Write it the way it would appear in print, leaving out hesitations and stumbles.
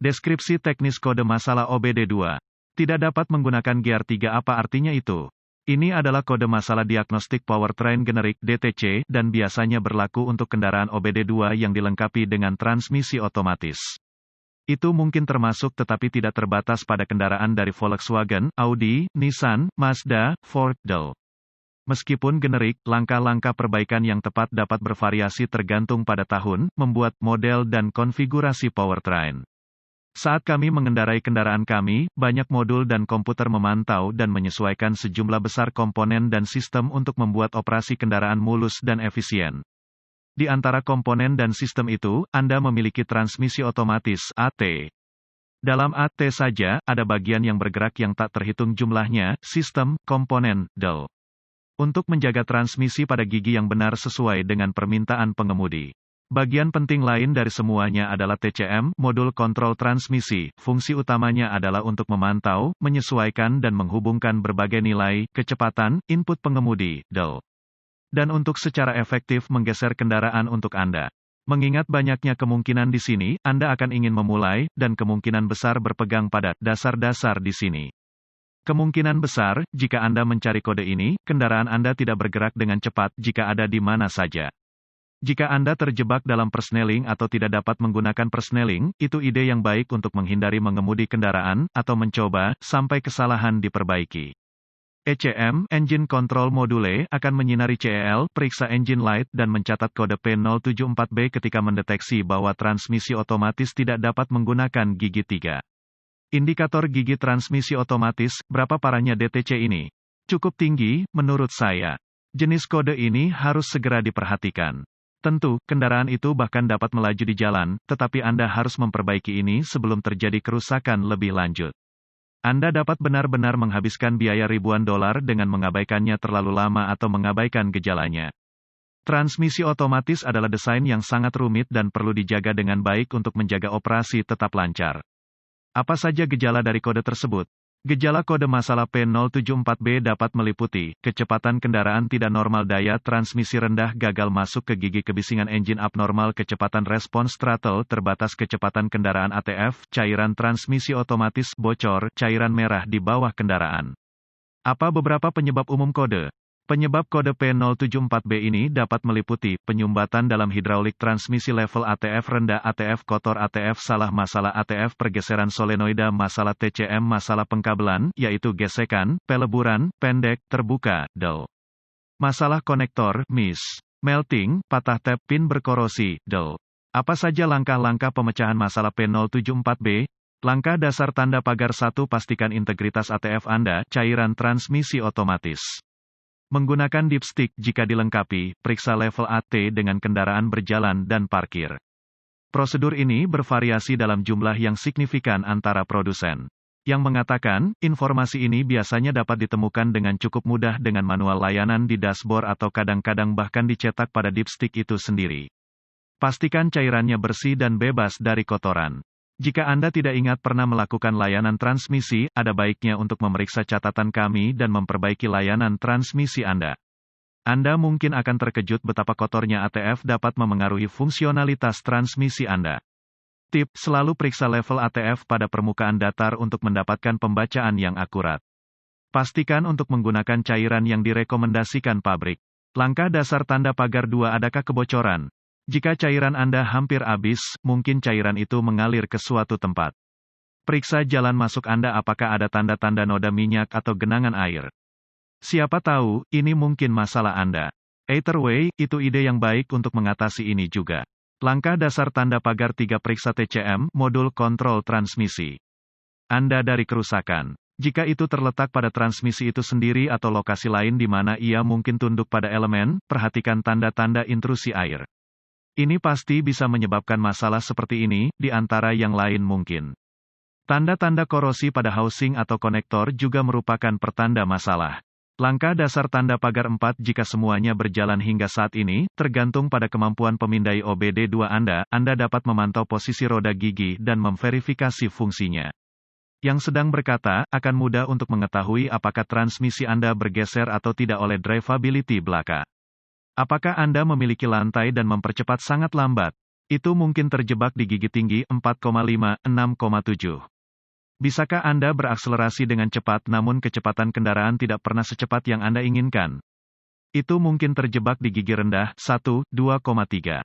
Deskripsi teknis kode masalah OBD2. Tidak dapat menggunakan GR3. Apa artinya itu? Ini adalah kode masalah diagnostik powertrain generik (DTC) dan biasanya berlaku untuk kendaraan OBD2 yang dilengkapi dengan transmisi otomatis. Itu mungkin termasuk tetapi tidak terbatas pada kendaraan dari Volkswagen, Audi, Nissan, Mazda, Ford, Dell. Meskipun generik, langkah-langkah perbaikan yang tepat dapat bervariasi tergantung pada tahun, membuat, model dan konfigurasi powertrain. Saat kami mengendarai kendaraan kami, banyak modul dan komputer memantau dan menyesuaikan sejumlah besar komponen dan sistem untuk membuat operasi kendaraan mulus dan efisien. Di antara komponen dan sistem itu, Anda memiliki transmisi otomatis (AT). Dalam AT saja, ada bagian yang bergerak yang tak terhitung jumlahnya, sistem, komponen, del. Untuk menjaga transmisi pada gigi yang benar sesuai dengan permintaan pengemudi. Bagian penting lain dari semuanya adalah TCM, modul kontrol transmisi. Fungsi utamanya adalah untuk memantau, menyesuaikan dan menghubungkan berbagai nilai, kecepatan, input pengemudi, del. Dan untuk secara efektif menggeser kendaraan untuk Anda. Mengingat banyaknya kemungkinan di sini, Anda akan ingin memulai, dan kemungkinan besar berpegang pada dasar-dasar di sini. Kemungkinan besar, jika Anda mencari kode ini, kendaraan Anda tidak bergerak dengan cepat jika ada di mana saja. Jika Anda terjebak dalam persneling atau tidak dapat menggunakan persneling, itu ide yang baik untuk menghindari mengemudi kendaraan, atau mencoba, sampai kesalahan diperbaiki. ECM, Engine Control Module, akan menyinari CEL, periksa engine light dan mencatat kode P074B ketika mendeteksi bahwa transmisi otomatis tidak dapat menggunakan gigi 3. Indikator gigi transmisi otomatis, berapa parahnya DTC ini? Cukup tinggi, menurut saya. Jenis kode ini harus segera diperhatikan. Tentu, kendaraan itu bahkan dapat melaju di jalan, tetapi Anda harus memperbaiki ini sebelum terjadi kerusakan lebih lanjut. Anda dapat benar-benar menghabiskan biaya ribuan dolar dengan mengabaikannya terlalu lama atau mengabaikan gejalanya. Transmisi otomatis adalah desain yang sangat rumit dan perlu dijaga dengan baik untuk menjaga operasi tetap lancar. Apa saja gejala dari kode tersebut? Gejala kode masalah P074B dapat meliputi, kecepatan kendaraan tidak normal, daya transmisi rendah, gagal masuk ke gigi, kebisingan engine abnormal, kecepatan respons throttle terbatas, kecepatan kendaraan ATF, cairan transmisi otomatis bocor, cairan merah di bawah kendaraan. Apa beberapa penyebab umum kode? Penyebab kode P074B ini dapat meliputi, penyumbatan dalam hidraulik, transmisi level ATF rendah, ATF kotor, ATF salah, masalah ATF, pergeseran solenoida, masalah TCM, masalah pengkabelan, yaitu gesekan, peleburan, pendek, terbuka, del. Masalah konektor, miss, melting, patah tap, pin berkorosi, del. Apa saja langkah-langkah pemecahan masalah P074B? Langkah dasar tanda pagar 1, pastikan integritas ATF Anda, cairan transmisi otomatis. Menggunakan dipstick jika dilengkapi, periksa level AT dengan kendaraan berjalan dan parkir. Prosedur ini bervariasi dalam jumlah yang signifikan antara produsen. Yang mengatakan, informasi ini biasanya dapat ditemukan dengan cukup mudah dengan manual layanan di dashboard atau kadang-kadang bahkan dicetak pada dipstick itu sendiri. Pastikan cairannya bersih dan bebas dari kotoran. Jika Anda tidak ingat pernah melakukan layanan transmisi, ada baiknya untuk memeriksa catatan kami dan memperbaiki layanan transmisi Anda. Anda mungkin akan terkejut betapa kotornya ATF dapat memengaruhi fungsionalitas transmisi Anda. Tip, selalu periksa level ATF pada permukaan datar untuk mendapatkan pembacaan yang akurat. Pastikan untuk menggunakan cairan yang direkomendasikan pabrik. Langkah dasar tanda pagar 2, adakah kebocoran? Jika cairan Anda hampir habis, mungkin cairan itu mengalir ke suatu tempat. Periksa jalan masuk Anda, apakah ada tanda-tanda noda minyak atau genangan air. Siapa tahu, ini mungkin masalah Anda. Either way, itu ide yang baik untuk mengatasi ini juga. Langkah dasar tanda pagar 3, periksa TCM, modul kontrol transmisi Anda dari kerusakan. Jika itu terletak pada transmisi itu sendiri atau lokasi lain di mana ia mungkin tunduk pada elemen, perhatikan tanda-tanda intrusi air. Ini pasti bisa menyebabkan masalah seperti ini, di antara yang lain mungkin. Tanda-tanda korosi pada housing atau konektor juga merupakan pertanda masalah. Langkah dasar tanda pagar 4, jika semuanya berjalan hingga saat ini, tergantung pada kemampuan pemindai OBD2 Anda dapat memantau posisi roda gigi dan memverifikasi fungsinya. Yang sedang berkata, akan mudah untuk mengetahui apakah transmisi Anda bergeser atau tidak oleh drivability belaka. Apakah Anda memiliki lantai dan mempercepat sangat lambat? Itu mungkin terjebak di gigi tinggi 4,5, 6,7. Bisakah Anda berakselerasi dengan cepat namun kecepatan kendaraan tidak pernah secepat yang Anda inginkan? Itu mungkin terjebak di gigi rendah 1, 2,3.